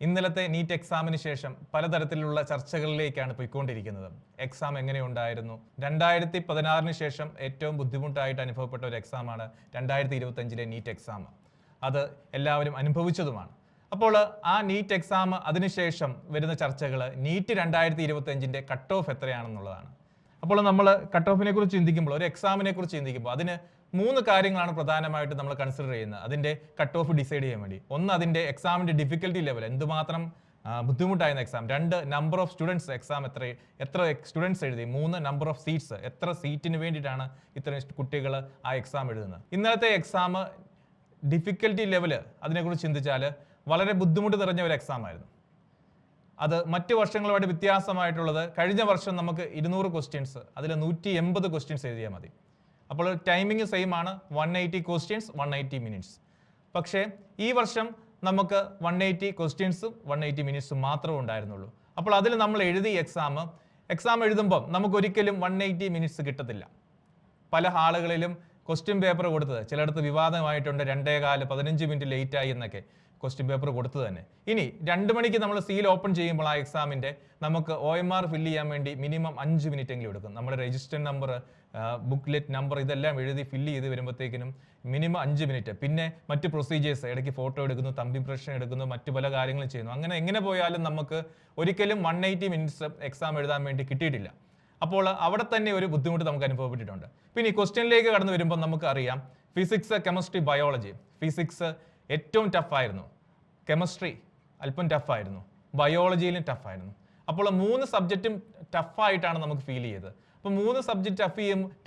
ഇന്നലത്തെ നീറ്റ് എക്സാമിന് ശേഷം പലതരത്തിലുള്ള ചർച്ചകളിലേക്കാണ് പോയിക്കൊണ്ടിരിക്കുന്നത്. എക്സാം എങ്ങനെയുണ്ടായിരുന്നു? 2016 ശേഷം ഏറ്റവും ബുദ്ധിമുട്ടായിട്ട് അനുഭവപ്പെട്ട ഒരു എക്സാമാണ് 2025 നീറ്റ് എക്സാം. അത് എല്ലാവരും അനുഭവിച്ചതുമാണ്. അപ്പോൾ ആ നീറ്റ് എക്സാം അതിനുശേഷം വരുന്ന ചർച്ചകൾ നീറ്റ് 2025 കട്ട് ഓഫ് എത്രയാണെന്നുള്ളതാണ്. അപ്പോൾ നമ്മൾ കട്ട് ഓഫിനെ കുറിച്ച് ചിന്തിക്കുമ്പോൾ, ഒരു എക്സാമിനെ കുറിച്ച് ചിന്തിക്കുമ്പോൾ അതിന് 3 കാര്യങ്ങളാണ് പ്രധാനമായിട്ട് നമ്മൾ കൺസിഡർ ചെയ്യുന്നത് അതിൻ്റെ കട്ട് ഓഫ് ഡിസൈഡ് ചെയ്യാൻ വേണ്ടി. ഒന്ന്, അതിൻ്റെ എക്സാമിൻ്റെ ഡിഫിക്കൽട്ടി ലെവൽ, എന്തുമാത്രം ബുദ്ധിമുട്ടായിരുന്ന exam. 2, number of students, exam എത്ര സ്റ്റുഡൻസ് എഴുതി. 3, നമ്പർ ഓഫ് സീറ്റ്സ്, എത്ര സീറ്റിന് വേണ്ടിയിട്ടാണ് ഇത്രയും കുട്ടികൾ ആ എക്സാം എഴുതുന്നത്. ഇന്നലത്തെ എക്സാം ഡിഫിക്കൽട്ടി ലെവൽ അതിനെക്കുറിച്ച് ചിന്തിച്ചാൽ വളരെ ബുദ്ധിമുട്ട് നിറഞ്ഞ ഒരു എക്സാം ആയിരുന്നു. അത് മറ്റു വർഷങ്ങളുമായിട്ട് വ്യത്യാസമായിട്ടുള്ളത്, കഴിഞ്ഞ വർഷം നമുക്ക് 200 ക്വസ്റ്റ്യൻസ്, അതിൽ 180 ക്വസ്റ്റ്യൻസ് എഴുതിയാൽ മതി. അപ്പോൾ ടൈമിങ് സെയിം ആണ്, 180 ക്വസ്റ്റ്യൻസ് 180 മിനിറ്റ്സ്. പക്ഷേ ഈ വർഷം നമുക്ക് 180 ക്വസ്റ്റ്യൻസും 180 മിനിറ്റ്സും മാത്രമേ ഉണ്ടായിരുന്നുള്ളൂ. അപ്പോൾ അതിൽ നമ്മൾ എഴുതിയ എക്സാം എഴുതുമ്പോൾ നമുക്ക് ഒരിക്കലും 180 മിനിറ്റ്സ് കിട്ടത്തില്ല. പല ഹാളുകളിലും ക്വസ്റ്റ്യൻ പേപ്പർ കൊടുത്തത് ചിലയിടത്ത് വിവാദമായിട്ടുണ്ട്, 2:15 15 മിനിറ്റ് ലേറ്റായി എന്നൊക്കെ ക്വസ്റ്റ്യൻ പേപ്പർ കൊടുത്തത് തന്നെ. ഇനി 2 മണിക്ക് നമ്മൾ സീൽ ഓപ്പൺ ചെയ്യുമ്പോൾ ആ എക്സാമിൻ്റെ നമുക്ക് OMR ഫില്ല് ചെയ്യാൻ വേണ്ടി മിനിമം 5 മിനിറ്റ് എങ്കിലും എടുക്കും. നമ്മുടെ രജിസ്റ്റർ നമ്പർ, ബുക്ക്ലെറ്റ് നമ്പർ ഇതെല്ലാം എഴുതി ഫില്ല് ചെയ്ത് വരുമ്പോഴത്തേക്കിനും മിനിമം 5 മിനിറ്റ്. പിന്നെ മറ്റ് പ്രൊസീജിയേഴ്സ്, ഇടയ്ക്ക് ഫോട്ടോ എടുക്കുന്നു, തമ്പ് ഇംപ്രഷൻ എടുക്കുന്നു, മറ്റു പല കാര്യങ്ങളും ചെയ്യുന്നു. അങ്ങനെ എങ്ങനെ പോയാലും നമുക്ക് ഒരിക്കലും 180 മിനിറ്റ്സ് എക്സാം എഴുതാൻ വേണ്ടി കിട്ടിയിട്ടില്ല. അപ്പോൾ അവിടെ തന്നെ ഒരു ബുദ്ധിമുട്ട് നമുക്ക് അനുഭവപ്പെട്ടിട്ടുണ്ട്. പിന്നെ ഈ ക്വസ്റ്റ്യനിലേക്ക് കടന്നു വരുമ്പോൾ നമുക്കറിയാം, ഫിസിക്സ്, കെമിസ്ട്രി, ബയോളജി. ഫിസിക്സ് ഏറ്റവും ടഫായിരുന്നു, കെമിസ്ട്രി അല്പം ടഫായിരുന്നു, ബയോളജിയിലും ടഫായിരുന്നു. അപ്പോൾ 3 സബ്ജക്റ്റും ടഫായിട്ടാണ് നമുക്ക് ഫീൽ ചെയ്തത്. അപ്പോൾ 3 സബ്ജക്റ്റ്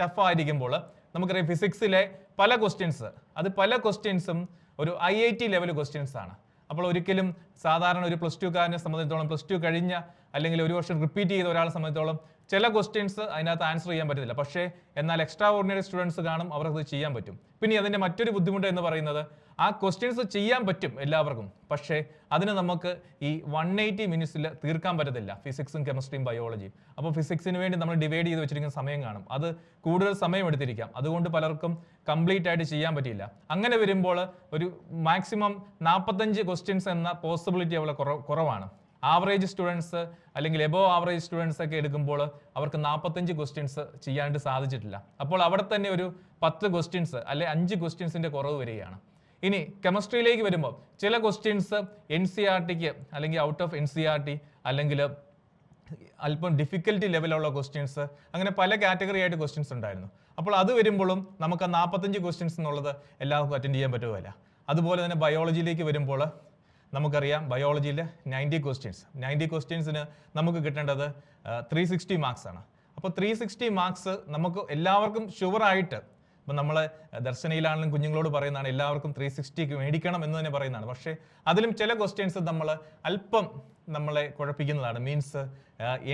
ടഫായിരിക്കുമ്പോൾ നമുക്കറിയാം ഫിസിക്സിലെ പല ക്വസ്റ്റ്യൻസും ഒരു IIT ലെവൽ ക്വസ്റ്റ്യൻസ് ആണ്. അപ്പോൾ ഒരിക്കലും സാധാരണ ഒരു +2 കാരനെ സംബന്ധിച്ചിടത്തോളം, +2 കഴിഞ്ഞ അല്ലെങ്കിൽ ഒരു വർഷം റിപ്പീറ്റ് ചെയ്ത ഒരാളെ സംബന്ധിച്ചിടത്തോളം ചില ക്വസ്റ്റ്യൻസ് അതിനകത്ത് ആൻസർ ചെയ്യാൻ പറ്റത്തില്ല. പക്ഷേ എന്നാൽ എക്സ്ട്രാ ഓർഡിനറി സ്റ്റുഡൻസ് കാണും, അവർക്ക് ചെയ്യാൻ പറ്റും. പിന്നെ അതിൻ്റെ മറ്റൊരു ബുദ്ധിമുട്ട് എന്ന് പറയുന്നത്, ആ ക്വസ്റ്റ്യൻസ് ചെയ്യാൻ പറ്റും എല്ലാവർക്കും, പക്ഷേ അതിന് നമുക്ക് ഈ 180 മിനിറ്റ്സിൽ തീർക്കാൻ പറ്റത്തില്ല, ഫിസിക്സും കെമിസ്ട്രിയും ബയോളജിയും. അപ്പോൾ ഫിസിക്സിന് വേണ്ടി നമ്മൾ ഡിവൈഡ് ചെയ്ത് വെച്ചിരിക്കുന്ന സമയം കാണും, അത് കൂടുതൽ സമയം എടുത്തിരിക്കാം. അതുകൊണ്ട് പലർക്കും കംപ്ലീറ്റ് ആയിട്ട് ചെയ്യാൻ പറ്റിയില്ല. അങ്ങനെ വരുമ്പോൾ ഒരു മാക്സിമം 45 ക്വസ്റ്റ്യൻസ് എന്ന പോസിബിലിറ്റി അവിടെ കുറവാണ്. ആവറേജ് സ്റ്റുഡൻസ് അല്ലെങ്കിൽ എബോവ് ആവറേജ് സ്റ്റുഡൻസ് ഒക്കെ എടുക്കുമ്പോൾ അവർക്ക് 45 ക്വസ്റ്റ്യൻസ് ചെയ്യാനായിട്ട് സാധിച്ചിട്ടില്ല. അപ്പോൾ അവിടെ തന്നെ ഒരു 10 ക്വസ്റ്റ്യൻസ് അല്ലെ 5 ക്വസ്റ്റ്യൻസിന്റെ കുറവ് വരികയാണ്. ഇനി കെമിസ്ട്രിയിലേക്ക് വരുമ്പോൾ ചില ക്വസ്റ്റ്യൻസ് NCERTക്ക് അല്ലെങ്കിൽ ഔട്ട് ഓഫ് NCERT അല്ലെങ്കിൽ അല്പം ഡിഫിക്കൽട്ടി ലെവലുള്ള ക്വസ്റ്റ്യൻസ്, അങ്ങനെ പല കാറ്റഗറി ആയിട്ട് ക്വസ്റ്റ്യൻസ് ഉണ്ടായിരുന്നു. അപ്പോൾ അത് വരുമ്പോഴും നമുക്ക് 45 ക്വസ്റ്റ്യൻസ് എന്നുള്ളത് എല്ലാവർക്കും അറ്റൻഡ് ചെയ്യാൻ പറ്റുകയില്ല. അതുപോലെ തന്നെ ബയോളജിയിലേക്ക് വരുമ്പോൾ നമുക്കറിയാം, ബയോളജിയിൽ 90 ക്വസ്റ്റ്യൻസിന് നമുക്ക് കിട്ടേണ്ടത് 360 മാർക്സ് ആണ്. അപ്പോൾ 360 മാർക്സ് നമുക്ക് എല്ലാവർക്കും ഷുവറായിട്ട്, ഇപ്പം നമ്മൾ ദർശനയിലാണെങ്കിലും കുഞ്ഞുങ്ങളോട് പറയുന്നതാണ് എല്ലാവർക്കും 360 മേടിക്കണം എന്ന് തന്നെ പറയുന്നതാണ്. പക്ഷേ അതിലും ചില ക്വസ്റ്റ്യൻസ് അല്പം നമ്മളെ കുഴപ്പിക്കുന്നതാണ്. മീൻസ്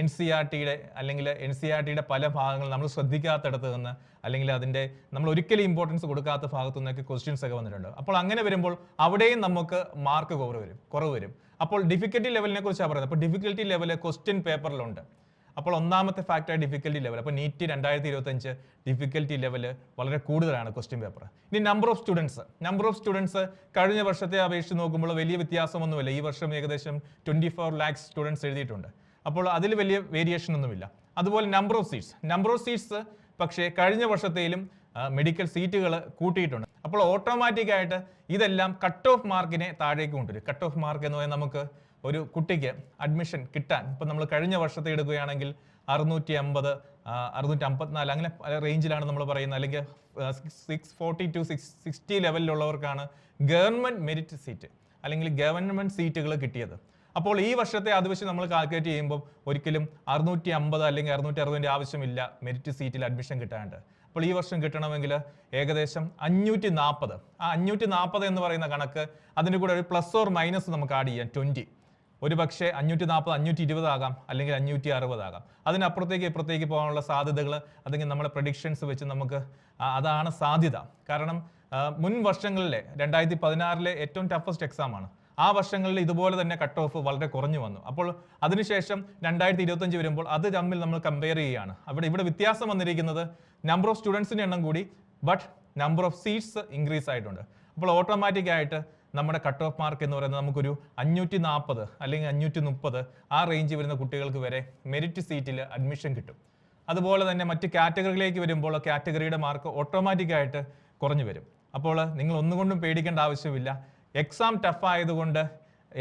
NCERTയുടെ അല്ലെങ്കിൽ NCERTയുടെ പല ഭാഗങ്ങൾ നമ്മൾ ശ്രദ്ധിക്കാത്തടത്ത് നിന്ന് അല്ലെങ്കിൽ അതിൻ്റെ നമ്മൾ ഒരിക്കലും ഇമ്പോർട്ടൻസ് കൊടുക്കാത്ത ഭാഗത്തു നിന്നൊക്കെ ക്വസ്റ്റ്യൻസ് ഒക്കെ വന്നിട്ടുണ്ട്. അപ്പോൾ അങ്ങനെ വരുമ്പോൾ അവിടെയും നമുക്ക് മാർക്ക് കുറവ് വരും. അപ്പോൾ ഡിഫിക്കൽട്ടി ലെവലിനെ കുറിച്ചാണ് പറയുന്നത്. അപ്പോൾ ഡിഫിക്കൽട്ടി ലെവൽ ക്വസ്റ്റ്യൻ പേപ്പറിലുണ്ട്. അപ്പോൾ ഒന്നാമത്തെ ഫാക്ടർ ഡിഫിക്കൽട്ടി ലെവൽ. അപ്പോൾ നീറ്റ് 2025 ഡിഫിക്കൽട്ടി ലെവൽ വളരെ കൂടുതലാണ് ക്വസ്റ്റ്യൻ പേപ്പർ. ഇനി നമ്പർ ഓഫ് സ്റ്റുഡൻസ് കഴിഞ്ഞ വർഷത്തെ അപേക്ഷിച്ച് നോക്കുമ്പോൾ വലിയ വ്യത്യാസമൊന്നുമില്ല. ഈ വർഷം ഏകദേശം 24 lakhs സ്റ്റുഡൻസ് എഴുതിയിട്ടുണ്ട്. അപ്പോൾ അതിൽ വലിയ വേരിയേഷൻ ഒന്നുമില്ല. അതുപോലെ നമ്പർ ഓഫ് സീറ്റ്സ് പക്ഷേ കഴിഞ്ഞ വർഷത്തേലും മെഡിക്കൽ സീറ്റുകൾ കൂട്ടിയിട്ടുണ്ട്. അപ്പോൾ ഓട്ടോമാറ്റിക്കായിട്ട് ഇതെല്ലാം കട്ട് ഓഫ് മാർക്കിനെ താഴേക്ക് കൊണ്ടുവരും. കട്ട് ഓഫ് മാർക്ക് എന്ന് പറയുന്നത് നമുക്ക് ഒരു കുട്ടിക്ക് അഡ്മിഷൻ കിട്ടാൻ, ഇപ്പം നമ്മൾ കഴിഞ്ഞ വർഷത്തെ എടുക്കുകയാണെങ്കിൽ 650, 654 അങ്ങനെ റേഞ്ചിലാണ് നമ്മൾ പറയുന്നത്. അല്ലെങ്കിൽ 640 to 660 ലെവലിലുള്ളവർക്കാണ് ഗവൺമെൻറ് മെറിറ്റ് സീറ്റ് അല്ലെങ്കിൽ ഗവൺമെൻറ് സീറ്റുകൾ കിട്ടിയത്. അപ്പോൾ ഈ വർഷത്തെ അത് വെച്ച് നമ്മൾ കാൽക്കുലേറ്റ് ചെയ്യുമ്പോൾ ഒരിക്കലും 650 അല്ലെങ്കിൽ 660 ആവശ്യമില്ല മെറിറ്റ് സീറ്റിൽ അഡ്മിഷൻ കിട്ടാണ്ട്. അപ്പോൾ ഈ വർഷം കിട്ടണമെങ്കിൽ ഏകദേശം 540. ആ 540 എന്ന് പറയുന്ന കണക്ക് അതിൻ്റെ കൂടെ ഒരു പ്ലസ് ഓർ മൈനസ് നമുക്ക് ആഡ് ചെയ്യാം 20. ഒരു പക്ഷേ 540, 520 ആകാം, അല്ലെങ്കിൽ 560 ആകാം. ഇപ്പുറത്തേക്ക് പോകാനുള്ള സാധ്യതകൾ അല്ലെങ്കിൽ നമ്മുടെ പ്രഡിക്ഷൻസ് വെച്ച് നമുക്ക് അതാണ് സാധ്യത. കാരണം മുൻ വർഷങ്ങളിലെ 2016 ഏറ്റവും ടഫസ്റ്റ് എക്സാമാണ്. ആ വർഷങ്ങളിൽ ഇതുപോലെ തന്നെ കട്ട് ഓഫ് വളരെ കുറഞ്ഞു വന്നു. അപ്പോൾ അതിനുശേഷം 2025 വരുമ്പോൾ അത് തമ്മിൽ നമ്മൾ കമ്പയർ ചെയ്യുകയാണ്. ഇവിടെ വ്യത്യാസം വന്നിരിക്കുന്നത് നമ്പർ ഓഫ് സ്റ്റുഡൻസിൻ്റെ എണ്ണം കൂടി, but number of seats increase ആയിട്ടുണ്ട്. അപ്പോൾ ഓട്ടോമാറ്റിക് ആയിട്ട് നമ്മുടെ കട്ട് ഓഫ് മാർക്ക് എന്ന് പറയുന്നത് നമുക്കൊരു 540 അല്ലെങ്കിൽ 530 ആ റേഞ്ച് വരുന്ന കുട്ടികൾക്ക് വരെ മെറിറ്റ് സീറ്റിൽ അഡ്മിഷൻ കിട്ടും. അതുപോലെ തന്നെ മറ്റ് കാറ്റഗറിയിലേക്ക് വരുമ്പോൾ കാറ്റഗറിയുടെ മാർക്ക് ഓട്ടോമാറ്റിക്കായിട്ട് കുറഞ്ഞു വരും. അപ്പോൾ നിങ്ങൾ ഒന്നുകൊണ്ടും പേടിക്കേണ്ട ആവശ്യമില്ല. എക്സാം ടഫ് ആയതുകൊണ്ട്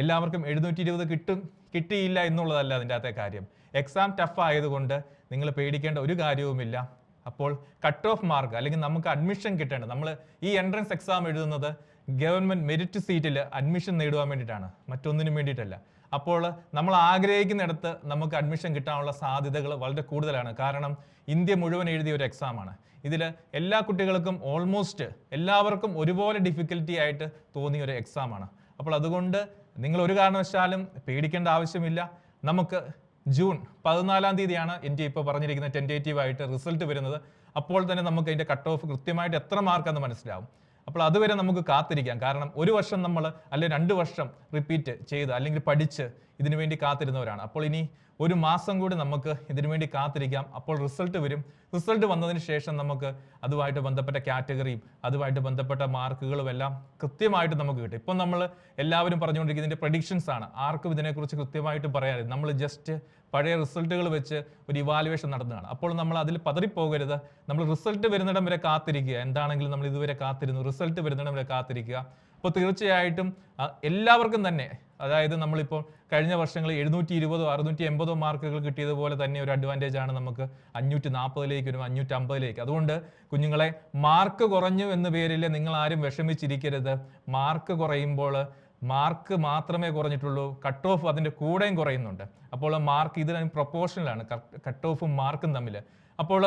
എല്ലാവർക്കും 720 കിട്ടിയില്ല എന്നുള്ളതല്ല അതിൻ്റെ അകത്തെ കാര്യം. എക്സാം ടഫ് ആയതുകൊണ്ട് നിങ്ങൾ പേടിക്കേണ്ട ഒരു കാര്യവുമില്ല. അപ്പോൾ കട്ട് ഓഫ് മാർക്ക് അല്ലെങ്കിൽ നമുക്ക് അഡ്മിഷൻ കിട്ടേണ്ടത്, നമ്മൾ ഈ എൻട്രൻസ് എക്സാം എഴുതുന്നത് ഗവൺമെൻറ് മെറിറ്റ് സീറ്റിൽ അഡ്മിഷൻ നേടുവാൻ വേണ്ടിയിട്ടാണ്, മറ്റൊന്നിനും വേണ്ടിയിട്ടല്ല. അപ്പോൾ നമ്മൾ ആഗ്രഹിക്കുന്നിടത്ത് നമുക്ക് അഡ്മിഷൻ കിട്ടാനുള്ള സാധ്യതകൾ വളരെ കൂടുതലാണ്. കാരണം ഇന്ത്യ മുഴുവൻ എഴുതിയ ഒരു എക്സാമാണ്. ഇതിൽ എല്ലാ കുട്ടികൾക്കും ഓൾമോസ്റ്റ് എല്ലാവർക്കും ഒരുപോലെ ഡിഫിക്കൽറ്റി ആയിട്ട് തോന്നിയ ഒരു എക്സാമാണ്. അപ്പോൾ അതുകൊണ്ട് നിങ്ങൾ ഒരു കാരണവശാലും പേടിക്കേണ്ട ആവശ്യമില്ല. നമുക്ക് ജൂൺ 14-ാം തീയതിയാണ് എൻ്റെ ഇപ്പോൾ പറഞ്ഞിരിക്കുന്ന ടെൻറ്റേറ്റീവായിട്ട് റിസൾട്ട് വരുന്നത്. അപ്പോൾ തന്നെ നമുക്ക് അതിൻ്റെ കട്ട് ഓഫ് കൃത്യമായിട്ട് എത്ര മാർക്കെന്ന് മനസ്സിലാവും. അപ്പോൾ അതുവരെ നമുക്ക് കാത്തിരിക്കാം. കാരണം ഒരു വർഷം നമ്മൾ അല്ലെങ്കിൽ 2 വർഷം റിപ്പീറ്റ് ചെയ്ത് അല്ലെങ്കിൽ പഠിച്ച് ഇതിനു വേണ്ടി കാത്തിരുന്നവരാണ്. അപ്പോൾ ഇനി ഒരു മാസം കൂടി നമുക്ക് ഇതിനു വേണ്ടി കാത്തിരിക്കാം. അപ്പോൾ റിസൾട്ട് വരും. റിസൾട്ട് വന്നതിന് ശേഷം നമുക്ക് അതുമായിട്ട് ബന്ധപ്പെട്ട കാറ്റഗറിയും അതുമായിട്ട് ബന്ധപ്പെട്ട മാർക്കുകളും എല്ലാം കൃത്യമായിട്ട് നമുക്ക് കിട്ടും. ഇപ്പം നമ്മൾ എല്ലാവരും പറഞ്ഞുകൊണ്ടിരിക്കുന്നതിൻ്റെ പ്രഡിക്ഷൻസ് ആണ്. ആർക്കും ഇതിനെക്കുറിച്ച് കൃത്യമായിട്ട് പറയാനില്ല. നമ്മൾ ജസ്റ്റ് പഴയ റിസൾട്ടുകൾ വെച്ച് ഒരു ഇവാലുവേഷൻ നടത്തുകയാണ്. അപ്പോൾ നമ്മൾ അതിൽ പതറിപ്പോകരുത്. നമ്മൾ റിസൾട്ട് വരുന്നിടം വരെ കാത്തിരിക്കുക. എന്താണെങ്കിലും നമ്മൾ ഇതുവരെ കാത്തിരുന്നു. റിസൾട്ട് വരുന്നിടം വരെ കാത്തിരിക്കുക. അപ്പോൾ തീർച്ചയായിട്ടും എല്ലാവർക്കും തന്നെ, അതായത് നമ്മളിപ്പോൾ കഴിഞ്ഞ വർഷങ്ങളിൽ 720 680 മാർക്കുകൾ കിട്ടിയതുപോലെ തന്നെ ഒരു അഡ്വാൻറ്റേജ് ആണ് നമുക്ക് 540 വരും, 550. അതുകൊണ്ട് കുഞ്ഞുങ്ങളെ, മാർക്ക് കുറഞ്ഞു എന്ന പേരിൽ നിങ്ങൾ ആരും വിഷമിച്ചിരിക്കരുത്. മാർക്ക് കുറയുമ്പോൾ മാർക്ക് മാത്രമേ കുറഞ്ഞിട്ടുള്ളൂ, കട്ട് ഓഫ് അതിൻ്റെ കൂടെയും കുറയുന്നുണ്ട്. അപ്പോൾ മാർക്ക് ഇതിന് പ്രൊപ്പോർഷണലാണ്, കട്ട് ഓഫും മാർക്കും തമ്മിൽ. അപ്പോൾ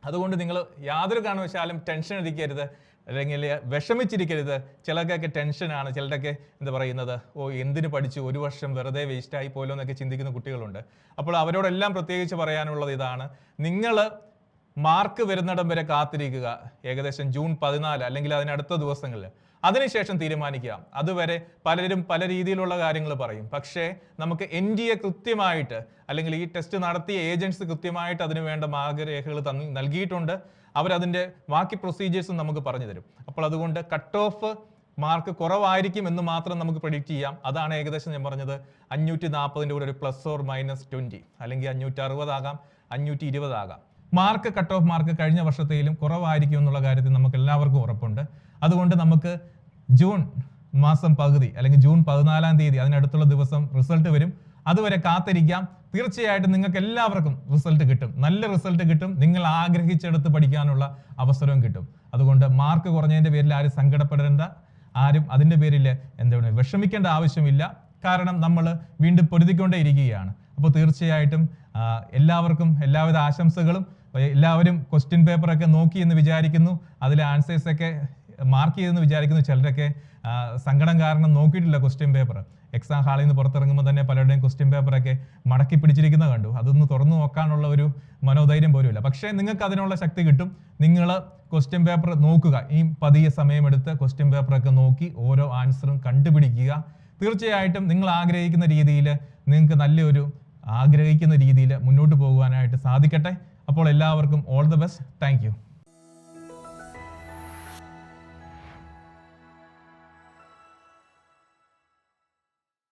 അതുകൊണ്ട് നിങ്ങൾ യാതൊരു കാരണവശാലും ടെൻഷൻ അടിക്കരുത്, അല്ലെങ്കിൽ വിഷമിച്ചിരിക്കരുത്. ചിലർക്കൊക്കെ ടെൻഷനാണ്, ചിലരൊക്കെ എന്താ പറയുന്നത്, എന്തിനു പഠിച്ചു, ഒരു വർഷം വെറുതെ വേസ്റ്റായി പോലോ എന്നൊക്കെ ചിന്തിക്കുന്ന കുട്ടികളുണ്ട്. അപ്പോൾ അവരോടെല്ലാം പ്രത്യേകിച്ച് പറയാനുള്ളത് ഇതാണ്: നിങ്ങൾ മാർക്ക് വരുന്നിടം വരെ കാത്തിരിക്കുക. ഏകദേശം ജൂൺ 14 അല്ലെങ്കിൽ അതിനടുത്ത ദിവസങ്ങളിൽ. അതിനുശേഷം തീരുമാനിക്കുക. അതുവരെ പലരും പല രീതിയിലുള്ള കാര്യങ്ങൾ പറയും. പക്ഷേ നമുക്ക് NTA കൃത്യമായിട്ട്, അല്ലെങ്കിൽ ഈ ടെസ്റ്റ് നടത്തിയ ഏജൻസ് കൃത്യമായിട്ട് അതിന് വേണ്ട മാർഗരേഖകൾ നൽകിയിട്ടുണ്ട്. അവരതിൻ്റെ ബാക്കി പ്രൊസീജിയേഴ്സും നമുക്ക് പറഞ്ഞു തരും. അപ്പോൾ അതുകൊണ്ട് കട്ട് ഓഫ് മാർക്ക് കുറവായിരിക്കും എന്ന് മാത്രം നമുക്ക് പ്രെഡിക്റ്റ് ചെയ്യാം. അതാണ് ഏകദേശം ഞാൻ പറഞ്ഞത്. 540 കൂടെ ഒരു +or-20, അല്ലെങ്കിൽ 560 ആകാം, 520 ആകാം. മാർക്ക്, കട്ട് ഓഫ് മാർക്ക് കഴിഞ്ഞ വർഷത്തേലും കുറവായിരിക്കും എന്നുള്ള കാര്യത്തിൽ നമുക്ക് എല്ലാവർക്കും ഉറപ്പുണ്ട്. അതുകൊണ്ട് നമുക്ക് ജൂൺ മാസം പകുതി അല്ലെങ്കിൽ ജൂൺ 14-ാം തീയതി അതിനടുത്തുള്ള ദിവസം റിസൾട്ട് വരും. അതുവരെ കാത്തിരിക്കാം. തീർച്ചയായിട്ടും നിങ്ങൾക്ക് എല്ലാവർക്കും റിസൾട്ട് കിട്ടും, നല്ല റിസൾട്ട് കിട്ടും. നിങ്ങൾ ആഗ്രഹിച്ചെടുത്ത് പഠിക്കാനുള്ള അവസരവും കിട്ടും. അതുകൊണ്ട് മാർക്ക് കുറഞ്ഞതിൻ്റെ പേരിൽ ആരും സങ്കടപ്പെടേണ്ട, ആരും അതിൻ്റെ പേരിൽ എന്താണ് വിഷമിക്കേണ്ട ആവശ്യമില്ല. കാരണം നമ്മൾ വീണ്ടും പൊരുതിക്കൊണ്ടേ ഇരിക്കുകയാണ്. അപ്പോൾ തീർച്ചയായിട്ടും എല്ലാവർക്കും എല്ലാവിധ ആശംസകളും. എല്ലാവരും ക്വസ്റ്റ്യൻ പേപ്പറൊക്കെ നോക്കി എന്ന് വിചാരിക്കുന്നു, അതിലെ ആൻസേഴ്സൊക്കെ മാർക്ക് ചെയ്തെന്ന് വിചാരിക്കുന്നു. ചിലരൊക്കെ സങ്കടം കാരണം നോക്കിയിട്ടില്ല ക്വസ്റ്റ്യൻ പേപ്പർ. എക്സാം ഹാളിൽ നിന്ന് പുറത്തിറങ്ങുമ്പോൾ തന്നെ പലരുടെയും ക്വസ്റ്റ്യൻ പേപ്പറൊക്കെ മടക്കി പിടിച്ചിരിക്കുന്നത് കണ്ടു. അതൊന്ന് തുറന്നു നോക്കാനുള്ള ഒരു മനോധൈര്യം പോലുമില്ല. പക്ഷേ നിങ്ങൾക്ക് അതിനുള്ള ശക്തി കിട്ടും. നിങ്ങൾ ക്വസ്റ്റ്യൻ പേപ്പർ നോക്കുക. ഈ പതിയെ സമയമെടുത്ത് ക്വസ്റ്റ്യൻ പേപ്പറൊക്കെ നോക്കി ഓരോ ആൻസറും കണ്ടുപിടിക്കുക. തീർച്ചയായിട്ടും നിങ്ങൾ ആഗ്രഹിക്കുന്ന രീതിയിൽ, നിങ്ങൾക്ക് നല്ലൊരു ആഗ്രഹിക്കുന്ന രീതിയിൽ മുന്നോട്ട് പോകുവാനായിട്ട് സാധിക്കട്ടെ. അപ്പോൾ എല്ലാവർക്കും all the best. Thank you.